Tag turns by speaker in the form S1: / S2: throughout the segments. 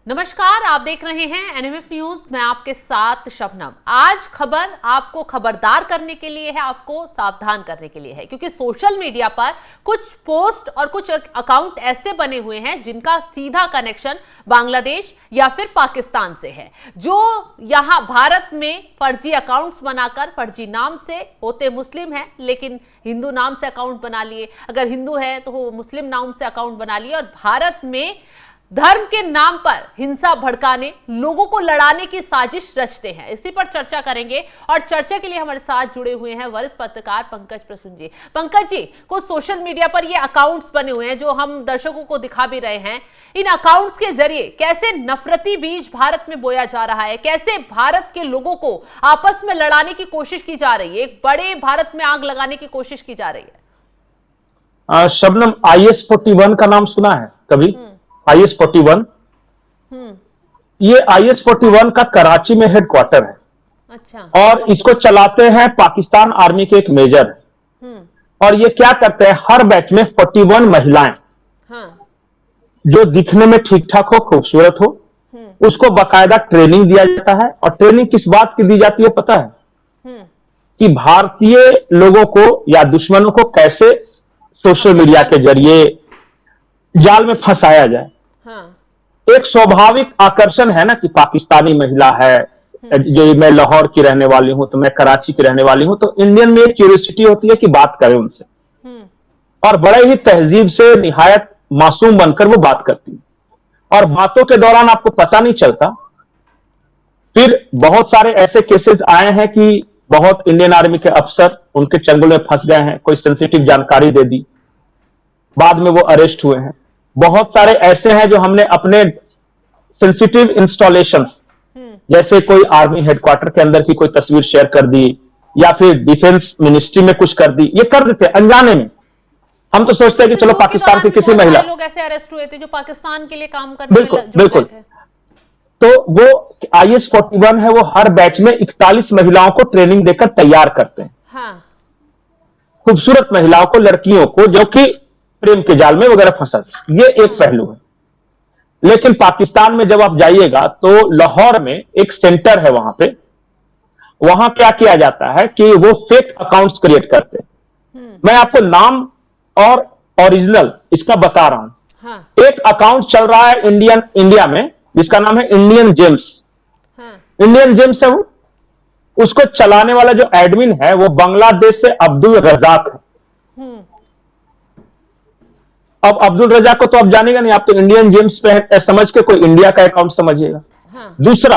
S1: नमस्कार, आप देख रहे हैं एनएमएफ न्यूज। मैं आपके साथ शबनम। आज खबर आपको खबरदार करने के लिए है, आपको सावधान करने के लिए है, क्योंकि सोशल मीडिया पर कुछ पोस्ट और कुछ अकाउंट ऐसे बने हुए हैं जिनका सीधा कनेक्शन बांग्लादेश या फिर पाकिस्तान से है, जो यहां भारत में फर्जी अकाउंट्स बनाकर फर्जी नाम से होते मुस्लिम हैं लेकिन हिंदू नाम से अकाउंट बना लिए, अगर हिंदू है तो वो मुस्लिम नाम से अकाउंट बना लिए और भारत में धर्म के नाम पर हिंसा भड़काने, लोगों को लड़ाने की साजिश रचते हैं। इसी पर चर्चा करेंगे और चर्चा के लिए हमारे साथ जुड़े हुए हैं वरिष्ठ पत्रकार पंकज प्रसून जी। पंकज जी, कुछ सोशल मीडिया पर ये अकाउंट्स बने हुए हैं जो हम दर्शकों को दिखा भी रहे हैं। इन अकाउंट्स के जरिए कैसे नफरती बीज भारत में बोया जा रहा है, कैसे भारत के लोगों को आपस में लड़ाने की कोशिश की जा रही है, एक बड़े भारत में आग लगाने की कोशिश की जा रही है।
S2: शबनम, IS-41 का नाम सुना है कभी? IS-41, ये IS-41 का कराची में हेडक्वार्टर है।
S1: अच्छा।
S2: और इसको चलाते हैं पाकिस्तान आर्मी के एक मेजर है। और ये क्या करते हैं, हर बैच में 41 महिलाएं,
S1: हाँ।
S2: जो दिखने में ठीक ठाक हो, खूबसूरत हो, उसको बाकायदा ट्रेनिंग दिया जाता है। और ट्रेनिंग किस बात की दी जाती है पता है? कि भारतीय लोगों को या दुश्मनों को कैसे सोशल मीडिया के जरिए जाल में फंसाया जाए।
S1: हाँ।
S2: एक स्वाभाविक आकर्षण है ना कि पाकिस्तानी महिला है, जो मैं लाहौर की रहने वाली हूं तो मैं कराची की रहने वाली हूं, तो इंडियन में एक क्यूरियोसिटी होती है कि बात करें उनसे, और बड़े ही तहजीब से निहायत मासूम बनकर वो बात करती है और बातों के दौरान आपको पता नहीं चलता। फिर बहुत सारे ऐसे केसेस आए हैं कि बहुत इंडियन आर्मी के अफसर उनके चंगुल में फंस गए हैं, कोई सेंसिटिव जानकारी दे दी, बाद में वो अरेस्ट हुए हैं। बहुत सारे ऐसे हैं जो हमने अपने सेंसिटिव इंस्टॉलेशंस, जैसे कोई आर्मी हेडक्वार्टर के अंदर की कोई तस्वीर शेयर कर दी या फिर डिफेंस मिनिस्ट्री में कुछ कर दी, ये कर देते अनजाने में। हम तो सोचते हैं कि चलो पाकिस्तान की किसी महिला,
S1: लोग ऐसे अरेस्ट हुए थे जो पाकिस्तान के लिए काम करने
S2: बिल्कुल
S1: में जुड़ गए थे।
S2: तो वो IS-41 है, वो हर बैच में 41 महिलाओं को ट्रेनिंग देकर तैयार करते हैं।
S1: हाँ।
S2: खूबसूरत महिलाओं को, लड़कियों को, जो कि प्रेम के जाल में वगैरह फंसा। ये एक पहलू है। लेकिन पाकिस्तान में जब आप जाइएगा तो लाहौर में एक सेंटर है, वहां क्या किया जाता है कि वो फेक अकाउंट्स क्रिएट करते हैं। मैं आपको नाम और ओरिजिनल इसका बता रहा हूं।
S1: हाँ।
S2: एक अकाउंट चल रहा है इंडिया में, जिसका नाम है इंडियन जेम्स।
S1: हाँ।
S2: इंडियन जेम्स है वो, उसको चलाने वाला जो एडमिन है वो बांग्लादेश से अब्दुल रजाक है। अब अब्दुल रजाक को तो आप जानेगा नहीं, आप तो इंडियन जेम्स पे समझ के कोई इंडिया का अकाउंट समझिएगा।
S1: हाँ।
S2: दूसरा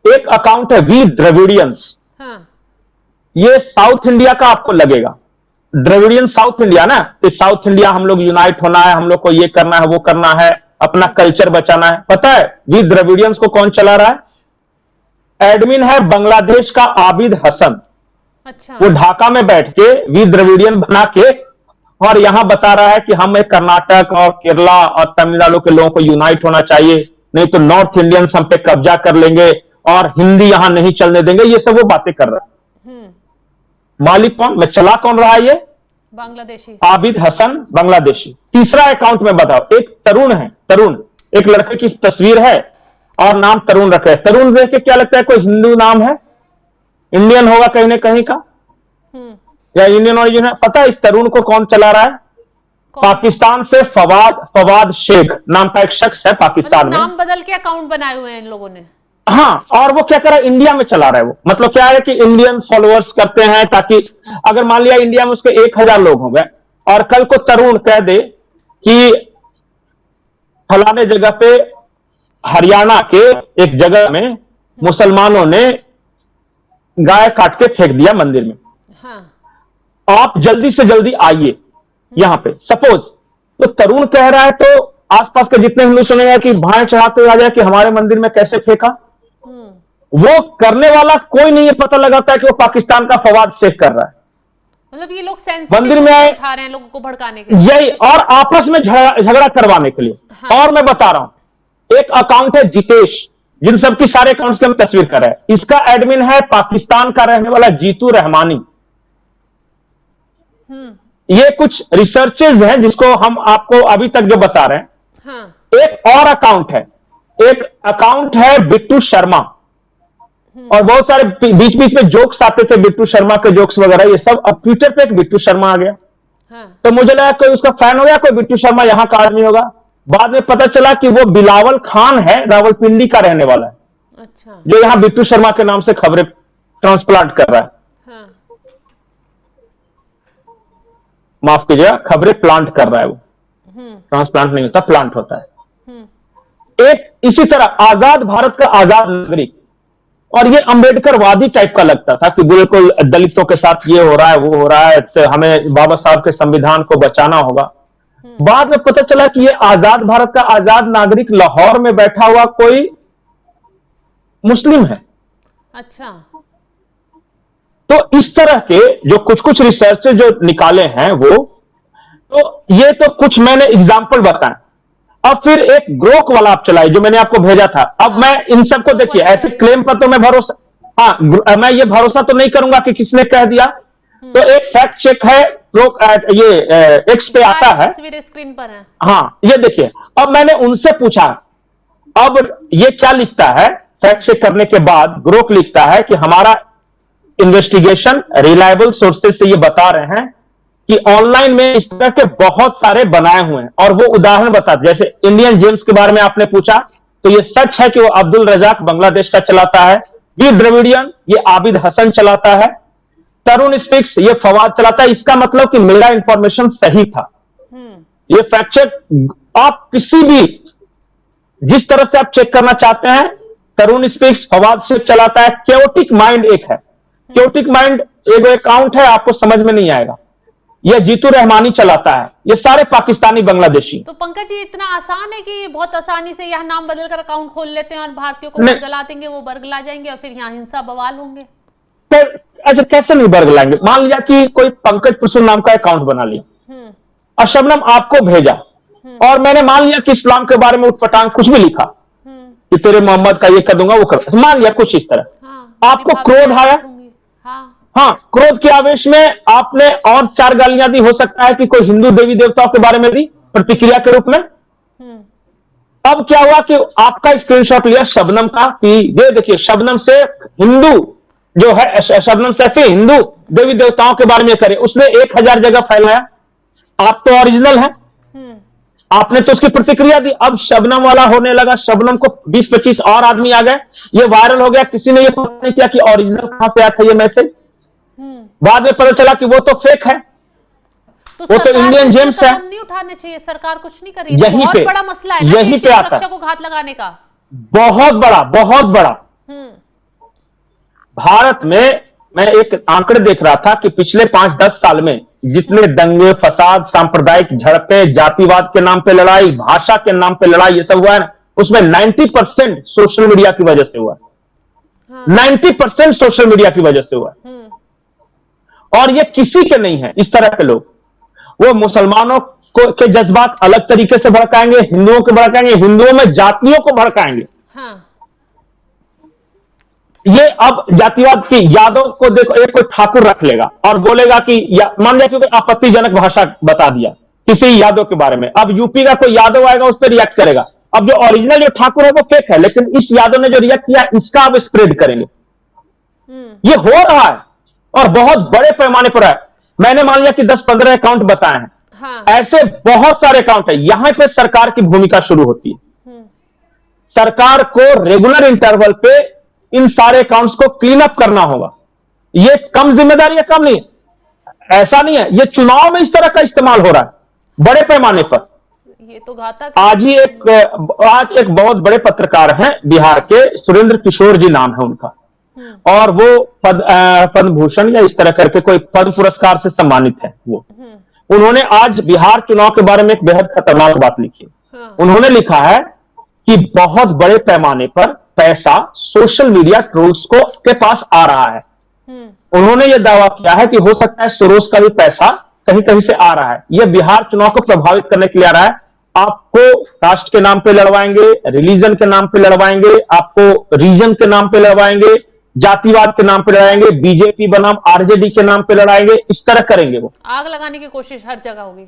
S2: एक अकाउंट है वी द्रविडियंस।
S1: हाँ।
S2: ये साउथ इंडिया का आपको लगेगा, द्रविडियन साउथ इंडिया ना, कि साउथ इंडिया हम लोग यूनाइट होना है, हम लोग को ये करना है, वो करना है, अपना कल्चर बचाना है। पता है वी द्रविडियंस को कौन चला रहा है? एडमिन है बांग्लादेश का आबिद हसन।
S1: अच्छा।
S2: वो ढाका में बैठ के वी द्रविडियन बना के और यहां बता रहा है कि हम एक कर्नाटक और केरला और तमिलनाडु के लोगों को यूनाइट होना चाहिए, नहीं तो नॉर्थ इंडियंस हम पे कब्जा कर लेंगे और हिंदी यहां नहीं चलने देंगे। ये सब वो बातें कर रहा है। मालिक कौन, मैं चला कौन रहा है? ये
S1: बांग्लादेशी
S2: आबिद हसन, बांग्लादेशी। तीसरा अकाउंट में बताओ, एक तरुण है, तरुण, एक लड़के की तस्वीर है और नाम तरुण रखा है। तरुण देख के क्या लगता है कोई हिंदू नाम है? इंडियन होगा कहीं ना कहीं का, या इंडियन ओरिजिन है। पता है इस तरुण को कौन चला रहा है? पाकिस्तान से फवाद शेख नाम का एक शख्स है पाकिस्तान में।
S1: नाम बदल के अकाउंट बनाए हुए हैं इन लोगों ने।
S2: हाँ, और वो क्या कर रहा है, इंडिया में चला रहा है। वो मतलब क्या है कि इंडियन फॉलोअर्स करते हैं, ताकि अगर मान लिया इंडिया में उसके 1000 लोग हो गए और कल को तरुण कह दे कि फलाने जगह पे हरियाणा के एक जगह में मुसलमानों ने गाय काट के फेंक दिया मंदिर में,
S1: हाँ।
S2: आप जल्दी से जल्दी आइए यहां पे, सपोज। तो तरुण कह रहा है तो आसपास के जितने हिंदू सुनेगा कि भाएं चढ़ाते आ जाए कि हमारे मंदिर में कैसे फेंका। वो करने वाला कोई नहीं, ये पता लगाता है कि वो पाकिस्तान का फवाद शेख कर रहा है।
S1: मतलब ये लोग सेंसिटिव
S2: मंदिर में आए,
S1: उठा रहे हैं लोगों को भड़काने के लिए,
S2: यही, और आपस में झगड़ा करवाने के लिए।
S1: हाँ।
S2: और मैं बता रहा हूं, एक अकाउंट है जितेश, जिन सबकी सारे अकाउंट्स की हम तस्वीर कर रहे हैं। इसका एडमिन है पाकिस्तान का रहने वाला जीतू रहमानी। ये कुछ रिसर्चेज हैं जिसको हम आपको अभी तक जो बता रहे हैं।
S1: हाँ।
S2: एक और अकाउंट है, एक अकाउंट है बिट्टू शर्मा, और बहुत सारे बीच बीच में जोक्स आते थे, बिट्टू शर्मा के जोक्स वगैरह, ये सब। अब ट्विटर पे एक बिट्टू शर्मा आ गया।
S1: हाँ।
S2: तो मुझे लगा कोई उसका फैन हो गया, कोई बिट्टू शर्मा यहां का आदमी होगा। बाद में पता चला कि वो बिलावल खान है, रावलपिंडी का रहने वाला है।
S1: अच्छा।
S2: जो यहां बिट्टू शर्मा के नाम से खबरें ट्रांसप्लांट कर रहा है।
S1: हाँ।
S2: माफ कीजिएगा, खबरें प्लांट कर रहा है वो। ट्रांसप्लांट नहीं होता, प्लांट होता है। एक इसी तरह आजाद भारत का आजाद नागरिक, और ये अंबेडकरवादी टाइप का लगता था कि बिल्कुल दलितों के साथ ये हो रहा है, वो हो रहा है, हमें बाबा साहब के संविधान को बचाना होगा। बाद में पता चला कि ये आजाद भारत का आजाद नागरिक लाहौर में बैठा हुआ कोई मुस्लिम है।
S1: अच्छा।
S2: तो इस तरह के जो कुछ कुछ रिसर्च जो निकाले हैं वो, तो ये तो कुछ मैंने एग्जाम्पल बताए। अब फिर एक ग्रोक वाला आप चलाए जो मैंने आपको भेजा था। अब मैं इन सबको देखिए, ऐसे क्लेम पर तो मैं भरोसा, हाँ, मैं ये भरोसा तो नहीं करूंगा कि किसने कह दिया। तो एक फैक्ट चेक है, ग्रोक ये एक्स पे आता है,
S1: तस्वीर स्क्रीन पर है।
S2: हाँ, ये देखिए। अब मैंने उनसे पूछा, अब ये क्या लिखता है, फैक्ट चेक करने के बाद ग्रोक लिखता है कि हमारा इन्वेस्टिगेशन रिलायबल सोर्सेज से ये बता रहे हैं कि ऑनलाइन में इस तरह के बहुत सारे बनाए हुए हैं। और वो उदाहरण बताते, जैसे इंडियन जेम्स के बारे में आपने पूछा, तो ये सच है कि वो अब्दुल रजाक बांग्लादेश का चलाता है। वी द्रविडियन ये आबिद हसन चलाता है। तरुण स्पिक्स ये फवाद चलाता है। इसका मतलब कि मेरा इंफॉर्मेशन सही था। ये फैक्ट चेक आप किसी भी जिस तरह से आप चेक करना चाहते हैं, तरुण स्पिक्स फवाद से चलाता है। क्योटिक माइंड एक है, क्योटिक माइंड एक अकाउंट है, आपको समझ में नहीं आएगा। यह जीतू रहमानी चलाता है। ये सारे पाकिस्तानी बांग्लादेशी।
S1: तो पंकज जी, इतना आसान है कि बहुत आसानी से यहाँ नाम बदलकर अकाउंट खोल लेते हैं और भारतीयों को बरगला देंगे, वो बरगला जाएंगे और फिर यहाँ हिंसा बवाल होंगे।
S2: अच्छा, कैसे नहीं बरगलाएंगे? मान लिया कि कोई पंकज प्रसून नाम का अकाउंट बना लिया और शबनम आपको भेजा, और मैंने मान लिया कि इस्लाम के बारे में उठपटांग कुछ भी लिखा कि तेरे मोहम्मद का ये कर दूंगा, वो कर, मान लिया कुछ इस तरह।
S1: हाँ,
S2: आपको क्रोध आया, हाँ, क्रोध के आवेश में आपने और 4 गालियां दी। हो सकता है कि कोई हिंदू देवी देवताओं के बारे में दी प्रतिक्रिया के रूप में। अब क्या हुआ कि आपका स्क्रीनशॉट लिया शबनम का कि ये देखिए, शबनम से हिंदू जो है, शबनम सैफी हिंदू देवी देवताओं के बारे में करे, उसने 1000 जगह फैलाया। आप तो ओरिजिनल है, आपने तो उसकी प्रतिक्रिया दी। अब शबनम वाला होने लगा, शबनम को 20-25 और आदमी आ गए, ये वायरल हो गया। किसी ने ये पता नहीं किया कि ओरिजिनल कहां से आया था ये मैसेज। बाद में पता चला कि वो तो फेक है,
S1: तो
S2: वो तो इंडियन जेम्स है।
S1: नहीं उठाने चाहिए, सरकार कुछ नहीं करी।
S2: यहीं
S1: बहुत
S2: पे
S1: बड़ा मसला है ना,
S2: यहीं पे आता
S1: सुरक्षा को घात लगाने का।
S2: बहुत बड़ा। भारत में मैं एक आंकड़े देख रहा था कि पिछले 5-10 साल में जितने दंगे, फसाद, सांप्रदायिक झड़पें, जातिवाद के नाम पे लड़ाई, भाषा के नाम पे लड़ाई, ये सब हुआ है ना, उसमें 90% सोशल मीडिया की वजह से हुआ है। 90% सोशल मीडिया की वजह से हुआ है। और ये किसी के नहीं है। इस तरह के लोग, वो मुसलमानों को के जज्बात अलग तरीके से भड़काएंगे, हिंदुओं को भड़काएंगे, हिंदुओं में जातियों को भड़काएंगे। ये अब जातिवाद की यादों को देखो, एक कोई ठाकुर रख लेगा और बोलेगा कि मान लिया क्योंकि आपत्तिजनक भाषा बता दिया किसी यादव के बारे में, अब यूपी का कोई यादव आएगा उस पर रिएक्ट करेगा। अब जो ओरिजिनल जो ठाकुर है वो फेक है, लेकिन इस यादव ने जो रिएक्ट किया इसका अब स्प्रेड करेंगे। ये हो रहा है और बहुत बड़े पैमाने पर है। मैंने मान लिया कि 10-15 अकाउंट बताए हैं। ऐसे बहुत सारे अकाउंट है। यहां पे सरकार की भूमिका शुरू होती है। सरकार को रेगुलर इंटरवल पे इन सारे अकाउंट्स को क्लीन अप करना होगा। ये कम जिम्मेदारी है, कम नहीं, ऐसा नहीं है। ये चुनाव में इस तरह का इस्तेमाल हो रहा है बड़े पैमाने पर।
S1: ये तो घातक।
S2: आज एक बहुत बड़े पत्रकार हैं बिहार के, सुरेंद्र किशोर जी नाम है उनका, और वो पद्म भूषण या इस तरह करके कोई पद्म पुरस्कार से सम्मानित है वो। उन्होंने आज बिहार चुनाव के बारे में एक बेहद खतरनाक बात लिखी। उन्होंने लिखा है कि बहुत बड़े पैमाने पर पैसा सोशल मीडिया ट्रोल्स के पास आ रहा है। उन्होंने यह दावा किया है कि हो सकता है सोरोस का भी पैसा कहीं कहीं से आ रहा है। यह बिहार चुनाव को प्रभावित करने के लिए आ रहा है। आपको कास्ट के नाम पे लड़वाएंगे, रिलीजन के नाम पे लड़वाएंगे, आपको रीजन के नाम पे लड़वाएंगे, जातिवाद के नाम पे लड़ाएंगे, बीजेपी बनाम आरजेडी के नाम पे लड़ाएंगे, इस तरह करेंगे। वो
S1: आग लगाने की कोशिश हर जगह होगी।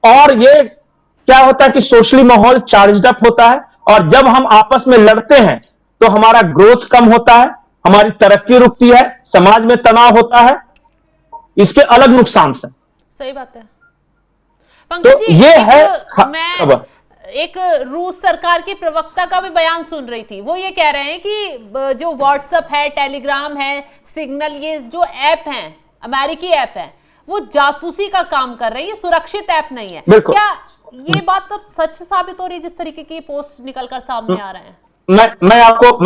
S2: और ये क्या होता है कि सोशली माहौल चार्ज्ड अप होता है और जब हम आपस में लड़ते हैं तो हमारा ग्रोथ कम होता है, हमारी तरक्की रुकती है, समाज में तनाव होता है, इसके अलग नुकसान से।
S1: सही बात है।
S2: तो
S1: पंकज जी,
S2: ये है
S1: मैं
S2: खबर।
S1: एक रूस सरकार की प्रवक्ता का भी बयान सुन रही थी। वो ये कह रहे हैं कि जो व्हाट्सएप है, टेलीग्राम है, सिग्नल, ये जो ऐप हैं, अमेरिकी ऐप है, वो जासूसी का काम कर रहे हैं, ये सुरक्षित ऐप नहीं है। क्या ये बात तब सच साबित हो रही है जिस तरीके की पोस्ट निकलकर सामने आ रहे हैं?
S2: मैं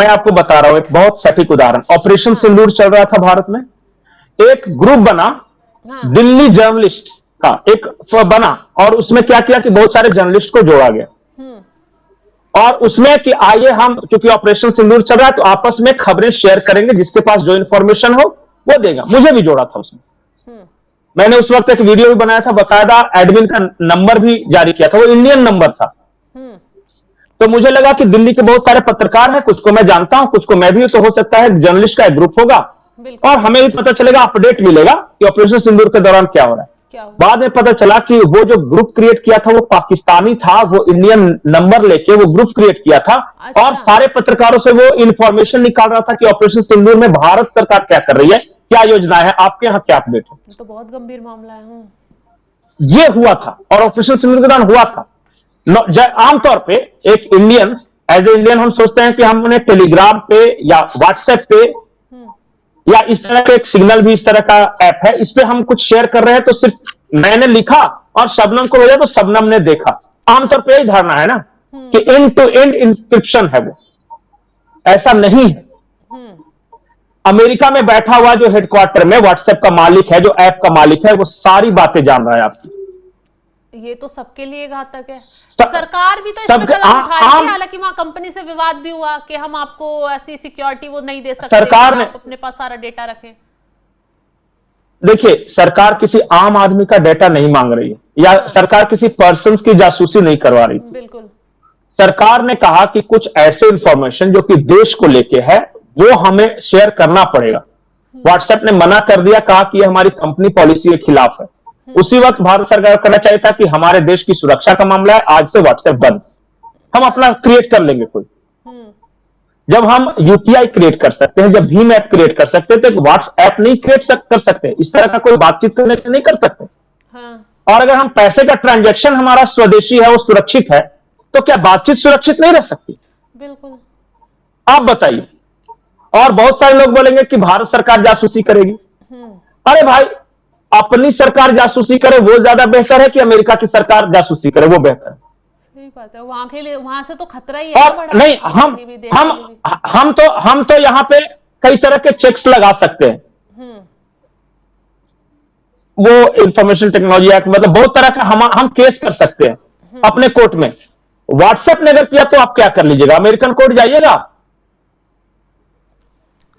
S2: आपको बता रहा हूं एक बहुत सटीक उदाहरण। ऑपरेशन सिंदूर चल रहा था भारत में, एक ग्रुप बना, दिल्ली जर्नलिस्ट का एक बना, और उसमें क्या किया कि बहुत सारे जर्नलिस्ट को जोड़ा गया, और उसमें कि आइए हम, क्योंकि ऑपरेशन सिंदूर चल रहा है तो आपस में खबरें शेयर करेंगे, जिसके पास जो इंफॉर्मेशन हो वो देगा। मुझे भी जोड़ा था उसमें। मैंने उस वक्त एक वीडियो भी बनाया था, बकायदा एडमिन का नंबर भी जारी किया था, वो इंडियन नंबर था। तो मुझे लगा कि दिल्ली के बहुत सारे पत्रकार हैं, कुछ को मैं जानता हूं, कुछ को मैं भी, तो हो सकता है जर्नलिस्ट का एक ग्रुप होगा और हमें भी पता चलेगा, अपडेट मिलेगा कि ऑपरेशन सिंदूर के दौरान क्या हो रहा है। बाद में पता चला कि वो जो ग्रुप क्रिएट किया था वो पाकिस्तानी था, वो इंडियन नंबर लेके वो ग्रुप क्रिएट किया था। अच्छा। और सारे पत्रकारों से वो इंफॉर्मेशन निकाल रहा था कि ऑपरेशन सिंदूर में भारत सरकार क्या कर रही है, क्या योजना है, आपके यहाँ क्या अपडेट है।
S1: तो बहुत गंभीर मामला है।
S2: ये हुआ था और ऑपरेशन सिंदूर के दौरान हुआ था। आमतौर पे एक इंडियन, एज ए इंडियन हम सोचते हैं कि हमने टेलीग्राम पे या व्हाट्सएप पे या इस तरह का एक सिग्नल भी इस तरह का ऐप है, इस पे हम कुछ शेयर कर रहे हैं तो सिर्फ मैंने लिखा और शबनम को भेजा तो शबनम ने देखा। आमतौर पे यही धारणा है ना कि एंड टू एंड इंक्रिप्शन है, वो ऐसा नहीं है। अमेरिका में बैठा हुआ जो हेडक्वार्टर में व्हाट्सएप का मालिक है, जो ऐप का मालिक है, वो सारी बातें जान रहा है आपकी।
S1: ये तो सबके लिए घातक है। सरकार भी तो इसमें कदम उठा रही है, हालांकि वहां कंपनी से विवाद भी हुआ कि हम आपको ऐसी सिक्योरिटी वो नहीं दे सकते,
S2: सरकार ने
S1: आप अपने पास सारा डेटा रखें।
S2: देखिए, सरकार किसी आम आदमी का डेटा नहीं मांग रही है, या सरकार किसी पर्सन की जासूसी नहीं करवा रही थी।
S1: बिल्कुल।
S2: सरकार ने कहा कि कुछ ऐसे इंफॉर्मेशन जो कि देश को लेके है वो हमें शेयर करना पड़ेगा। व्हाट्सएप ने मना कर दिया, कहा कि यह हमारी कंपनी पॉलिसी के खिलाफ है। उसी वक्त भारत सरकार करना चाहिए था कि हमारे देश की सुरक्षा का मामला है, आज से व्हाट्सएप बंद, हम अपना क्रिएट कर लेंगे कोई। जब हम यूपीआई क्रिएट कर सकते हैं, जब भीम ऐप क्रिएट कर सकते हैं, तो व्हाट्सएप नहीं क्रिएट कर सकते, इस तरह का कोई बातचीत करने से नहीं कर सकते। और अगर हम पैसे का ट्रांजैक्शन हमारा स्वदेशी है, वो सुरक्षित है, तो क्या बातचीत सुरक्षित नहीं रह सकती?
S1: बिल्कुल।
S2: आप बताइए। और बहुत सारे लोग बोलेंगे कि भारत सरकार जासूसी करेगी। अरे भाई, अपनी सरकार जासूसी करे वो ज्यादा बेहतर है कि अमेरिका की सरकार जासूसी करे वो बेहतर है?
S1: सही बात है। वहां के लिए, वहां से तो खतरा ही है।
S2: और
S1: बड़ा
S2: नहीं, हम तो यहां पे कई तरह के चेक्स लगा सकते हैं। वो इंफॉर्मेशन टेक्नोलॉजी एक्ट, मतलब बहुत तरह का हम केस कर सकते हैं अपने कोर्ट में। व्हाट्सएप ने अगर किया तो आप क्या कर लीजिएगा? अमेरिकन कोर्ट जाइएगा?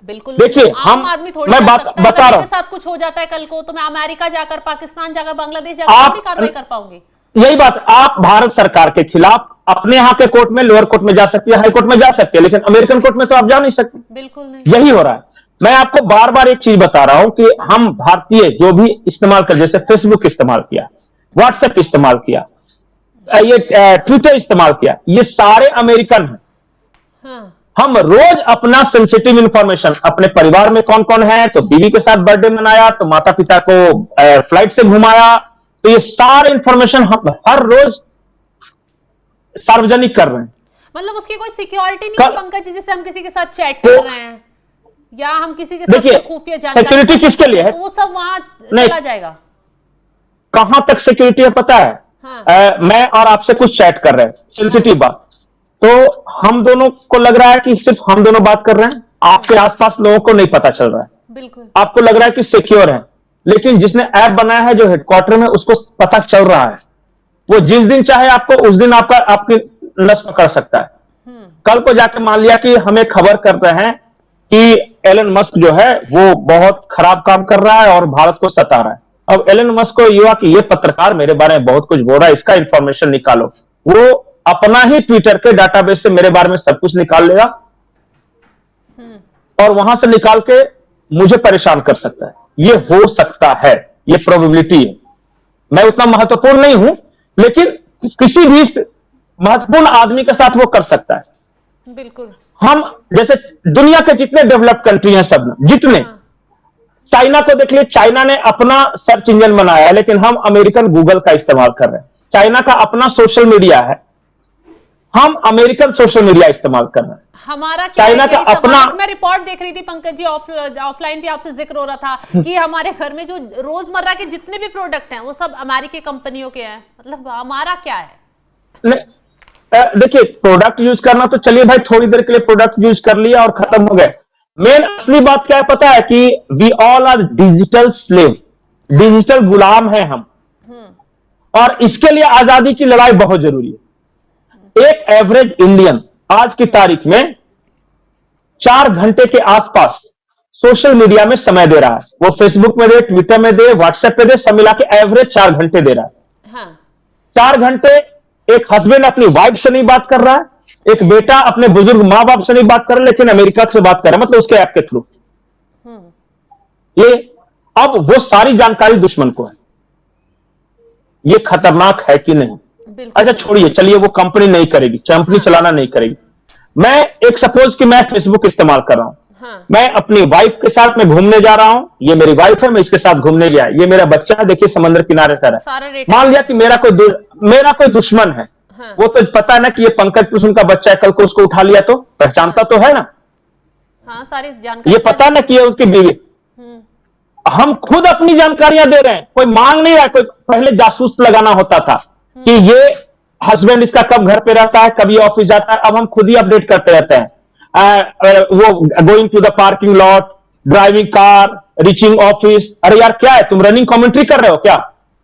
S1: बिल्कुल।
S2: देखिए,
S1: आम आदमी थोड़ी
S2: मैं
S1: बात
S2: बता रहा हूं,
S1: मेरे साथ कुछ हो जाता है कल को, तो मैं अमेरिका जाकर, पाकिस्तान जाकर, बांग्लादेश जाकर थोड़ी कार्रवाई कर पाऊंगी।
S2: यही बात, आप भारत सरकार के खिलाफ अपने यहाँ के कोर्ट में, लोअर कोर्ट में जा सकती है, हाई कोर्ट में जा सकते हैं, लेकिन अमेरिकन कोर्ट में तो आप जा नहीं सकते।
S1: बिल्कुल नहीं।
S2: यही हो रहा है। मैं आपको बार बार एक चीज बता रहा हूं कि हम भारतीय जो भी इस्तेमाल कर, जैसे फेसबुक इस्तेमाल किया, व्हाट्सएप इस्तेमाल किया, ये ट्विटर इस्तेमाल किया, ये सारे अमेरिकन हैं। हम रोज अपना सेंसिटिव इंफॉर्मेशन, अपने परिवार में कौन कौन है, तो बीवी के साथ बर्थडे मनाया, तो माता पिता को फ्लाइट से घुमाया, तो ये सारे इंफॉर्मेशन हम हर रोज सार्वजनिक कर रहे हैं।
S1: मतलब उसकी कोई सिक्योरिटी नहीं है पंकज जी, जैसे हम किसी के साथ चैट कर रहे हैं या हम किसी के साथ खुफिया जानकारी,
S2: सिक्योरिटी किसके लिए है?
S1: तो वो सब वहां चला जाएगा।
S2: कहां तक सिक्योरिटी है पता है? मैं और आपसे कुछ चैट कर रहे हैं, सेंसिटिव बात, तो हम दोनों को लग रहा है कि सिर्फ हम दोनों बात कर रहे हैं, आपके आसपास लोगों को नहीं पता चल रहा है।
S1: बिल्कुल।
S2: आपको लग रहा है कि सिक्योर है, लेकिन जिसने ऐप बनाया है, जो हेडक्वार्टर में, उसको पता चल रहा है। वो जिस दिन चाहे आपको, उस दिन आपकी नस पकड़ सकता है। कल को जाकर मान लिया कि हमें खबर कर रहे हैं कि एलन मस्क जो है वो बहुत खराब काम कर रहा है और भारत को सता रहा है। अब एलन मस्क को युवा कि ये पत्रकार मेरे बारे में बहुत कुछ बोल रहा है, इसका इंफॉर्मेशन निकालो, वो अपना ही ट्विटर के डाटाबेस से मेरे बारे में सब कुछ निकाल लेगा और वहां से निकाल के मुझे परेशान कर सकता है। ये हो सकता है, ये प्रोबेबिलिटी है। मैं उतना महत्वपूर्ण नहीं हूं, लेकिन किसी भी महत्वपूर्ण आदमी के साथ वो कर सकता है।
S1: बिल्कुल।
S2: हम जैसे दुनिया के जितने डेवलप्ड कंट्री हैं सब जितने,
S1: हाँ।
S2: चाइना को देख लिए, चाइना ने अपना सर्च इंजन बनाया है, लेकिन हम अमेरिकन गूगल का इस्तेमाल कर रहे हैं। चाइना का अपना सोशल मीडिया है, हम अमेरिकन सोशल मीडिया इस्तेमाल कर रहे हैं।
S1: हमारा क्या
S2: चाइना
S1: है,
S2: का अपना,
S1: मैं रिपोर्ट देख रही थी पंकज जी, ऑफलाइन भी आपसे जिक्र हो रहा था कि हमारे घर में जो रोजमर्रा के जितने भी प्रोडक्ट हैं वो सब अमेरिकी कंपनियों के हैं। मतलब हमारा क्या है?
S2: देखिए प्रोडक्ट यूज करना तो चलिए भाई, थोड़ी देर के लिए प्रोडक्ट यूज कर लिया और खत्म हो गए। मेन असली बात क्या है पता है कि we all are digital slave, digital गुलाम हैं हम, और इसके लिए आजादी की लड़ाई बहुत जरूरी है। एक एवरेज इंडियन आज की तारीख में 4 घंटे के आसपास सोशल मीडिया में समय दे रहा है। वो फेसबुक में दे, ट्विटर में दे, व्हाट्सएप पे दे, सब मिला के एवरेज 4 घंटे दे रहा है।
S1: हाँ।
S2: 4 घंटे एक हस्बैंड अपनी वाइफ से नहीं बात कर रहा है, एक बेटा अपने बुजुर्ग मां बाप से नहीं बात कर रहा, लेकिन अमेरिका से बात कर रहा है, मतलब उसके ऐप के थ्रू। ये अब वो सारी जानकारी दुश्मन को है। ये खतरनाक है कि नहीं? अच्छा छोड़िए, चलिए वो कंपनी नहीं करेगी, कंपनी चलाना नहीं करेगी। मैं एक सपोज कि मैं फेसबुक इस्तेमाल कर रहा हूं, मैं अपनी वाइफ के साथ में घूमने जा रहा हूं, ये मेरी वाइफ है, मैं इसके साथ घूमने गया, ये मेरा बच्चा है, देखिए समंदर किनारे पर है। मान लिया कि मेरा कोई दुश्मन है, वो तो पता है ना कि ये पंकज कुसुम का बच्चा है, कल को उसको उठा लिया तो पहचानता तो है ना।
S1: सारी जानकारी
S2: ये पता ना कि ये उसकी बीवी। हम खुद अपनी जानकारियां दे रहे हैं, कोई मांग नहीं रहा। कोई पहले जासूस लगाना होता था कि ये हस्बैंड इसका कब घर पे रहता है, कब ये ऑफिस जाता है, अब हम खुद ही अपडेट करते रहते हैं। वो going to the parking lot, driving car, reaching office. अरे यार क्या है, तुम रनिंग कमेंट्री कर रहे हो क्या?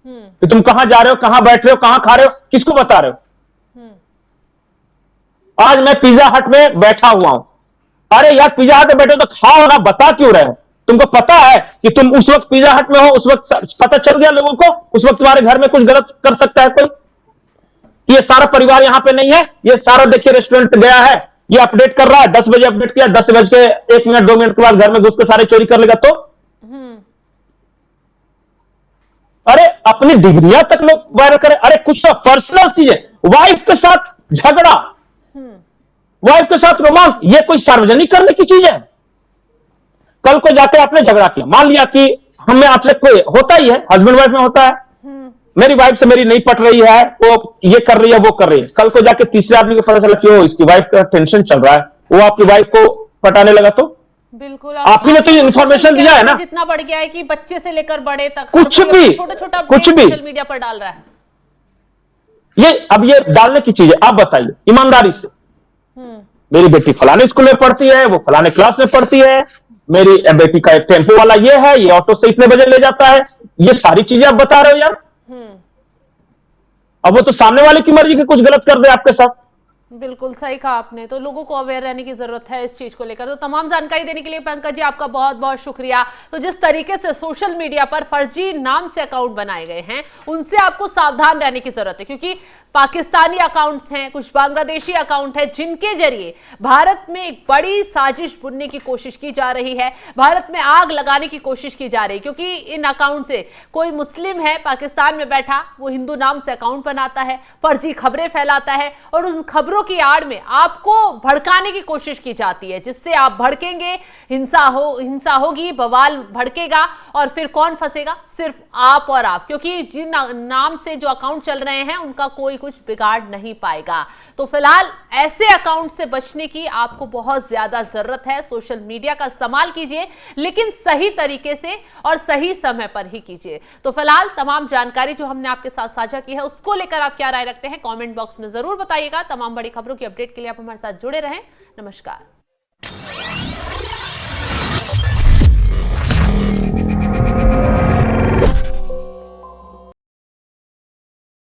S2: कि तुम कहां जा रहे हो, कहां बैठ रहे हो, कहां खा रहे हो, किसको बता रहे हो? आज मैं पिज्जा हट में बैठा हुआ हूं। अरे यार पिज्जा हट में बैठे तो खाओ ना, बता क्यों रहे हो? तुमको पता है कि तुम उस वक्त पिज्जा हट में हो, उस वक्त पता चल गया लोगों को, उस वक्त तुम्हारे घर में कुछ गलत कर सकता है कोई? ये सारा परिवार यहां पे नहीं है, ये सारा देखिए रेस्टोरेंट गया है, ये अपडेट कर रहा है, 10 बजे अपडेट किया, 10 बज के 1 मिनट 2 मिनट के बाद घर में घुस के सारे चोरी कर लेगा तो? अरे अपनी डिग्रियां तक लोग वायरल करें। अरे कुछ तो पर्सनल चीजें, वाइफ के साथ झगड़ा, वाइफ के साथ रोमांस, ये कोई सार्वजनिक करने की चीज है? कल को जाके आपने झगड़ा किया, मान लिया कि हमें आपसे कोई होता ही है, हस्बैंड वाइफ में होता है, मेरी वाइफ से मेरी नहीं पट रही है, वो ये कर रही है वो कर रही है, कल को जाके तीसरे आदमी को पता चला कि इसकी वाइफ का टेंशन चल रहा है, वो आपकी वाइफ को पटाने लगा तो?
S1: बिल्कुल
S2: आप ही ने तो इन्फॉर्मेशन दिया है ना।
S1: जितना बढ़ गया है कि बच्चे से लेकर बड़े तक
S2: कुछ भी
S1: छोटा
S2: कुछ भी
S1: सोशल मीडिया पर डाल रहा है।
S2: ये अब ये डालने की चीज है। आप बताइए ईमानदारी से, मेरी बेटी फलाने स्कूल में पढ़ती है, वो फलाने क्लास में पढ़ती है, मेरी बेटी का एक टेम्पो वाला ये है, ये ऑटो से इतने बजे ले जाता है, ये सारी चीजें आप बता रहे हो यार। अब वो तो सामने वाले की मर्जी की कुछ गलत कर दे आपके साथ।
S1: बिल्कुल सही कहा आपने, तो लोगों को अवेयर रहने की जरूरत है इस चीज को लेकर। तो तमाम जानकारी देने के लिए पंकज जी आपका बहुत बहुत शुक्रिया। तो जिस तरीके से सोशल मीडिया पर फर्जी नाम से अकाउंट बनाए गए हैं, उनसे आपको सावधान रहने की जरूरत है, क्योंकि पाकिस्तानी अकाउंट्स हैं, कुछ बांग्लादेशी अकाउंट है, जिनके जरिए भारत में एक बड़ी साजिश बुनने की कोशिश की जा रही है, भारत में आग लगाने की कोशिश की जा रही है। क्योंकि इन अकाउंट से कोई मुस्लिम है पाकिस्तान में बैठा, वो हिंदू नाम से अकाउंट बनाता है, फर्जी खबरें फैलाता है, और उन खबरों की आड़ में आपको भड़काने की कोशिश की जाती है, जिससे आप भड़केंगे, हिंसा होगी, बवाल भड़केगा, और फिर कौन फंसेगा? सिर्फ आप और आप, क्योंकि जिन नाम से जो अकाउंट चल रहे हैं उनका कोई कुछ बिगाड़ नहीं पाएगा। तो फिलहाल ऐसे अकाउंट से बचने की आपको बहुत ज्यादा जरूरत है। सोशल मीडिया का इस्तेमाल कीजिए, लेकिन सही तरीके से और सही समय पर ही कीजिए। तो फिलहाल तमाम जानकारी जो हमने आपके साथ साझा की है, उसको लेकर आप क्या राय रखते हैं, कमेंट बॉक्स में जरूर बताइएगा। तमाम बड़ी खबरों की अपडेट के लिए आप हमारे साथ जुड़े रहें। नमस्कार।